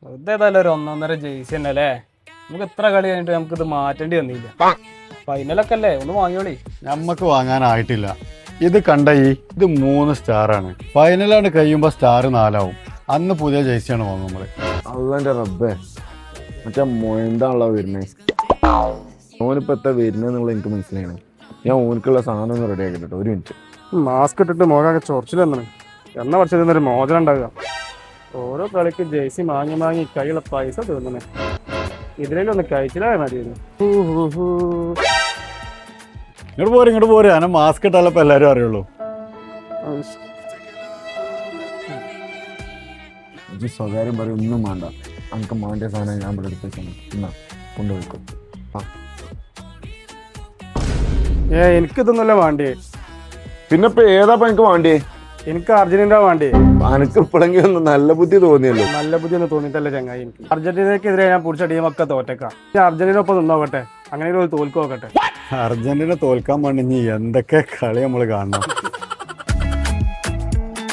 ഇതേതായാലും ഒരു ഒന്നൊന്നര ജേഴ്സി തന്നെ അല്ലേ. നമുക്ക് എത്ര കളി കഴിഞ്ഞിട്ട് നമുക്കിത് മാറ്റേണ്ടി വന്നില്ല. ഫൈനലൊക്കെ അല്ലേ, ഒന്ന് വാങ്ങിയോളി. നമ്മക്ക് വാങ്ങാനായിട്ടില്ല. ഇത് കണ്ട ഇത് 3 സ്റ്റാറാണ്. ഫൈനലാണ് കഴിയുമ്പോൾ സ്റ്റാർ 4 ആവും. അന്ന് പുതിയ ജേഴ്സിയാണ് വാങ്ങും നമ്മള്. അള്ളാന്റെ റബ്ബേ, മറ്റേ മൊയന്താണല്ലോ വരുന്നത്. ഓനിപ്പോ എത്ര വരുന്നെന്നുള്ള എനിക്ക് മനസ്സിലായാണ്. ഞാൻ ഓനിക്കുള്ള സാധനം ഒന്ന് റെഡി ആക്കിട്ടോ. ഒരു മിനിറ്റ്. മാസ്ക് ഇട്ടിട്ട് മുഖമൊക്കെ ചൊറിച്ചിൽ വന്നു. എണ്ണ പഠിച്ചതിൽ ഒരു മോചനം ഉണ്ടാകുക. ഓരോ കളിക്ക് ജേഴ്സി വാങ്ങി കൈയുള്ള പൈസ തീർന്നേ. ഇതിലൊന്ന് കഴിച്ചില്ലായ മതിയായിരുന്നു. ഇങ്ങോട്ട് പോരെ അനെ മാസ്ക് ഇട്ടാലേ ഇപ്പൊ എല്ലാരും അറിയുള്ളൂ. സ്വകാര്യം പറയും ഒന്നും വേണ്ട. നമുക്ക് മാണ്ടിയ സാധനം ഞാൻ ഇവിടെ എടുത്ത് എന്നാ കൊണ്ടുപോയിക്കും. എനിക്കിതൊന്നുമല്ല വേണ്ടിയേ. പിന്നെ ഇപ്പൊ ഏതാ എനിക്ക് വേണ്ടിയേ? എനിക്ക് അർജന്റീന വേണ്ടിയേ. എനിക്ക് ഇപ്പോഴെങ്കിലും ഒന്ന് നല്ല ബുദ്ധി തോന്നിയല്ലോ. നല്ല ബുദ്ധി ഒന്നും തോന്നിയിട്ടല്ലേ ചങ്ങായി. എനിക്ക് അർജന്റീനക്കെതിരെ ഞാൻ പിടിച്ച ടീമൊക്കെ തോറ്റേക്കാം. അർജന്റീന ഒപ്പം നിന്നോക്കട്ടെ, അങ്ങനെ ഒരു തോൽക്കോക്കട്ടെ. അർജന്റീന തോൽക്കാൻ വേണ്ടി എന്തൊക്കെ കളി നമ്മൾ കാണണം.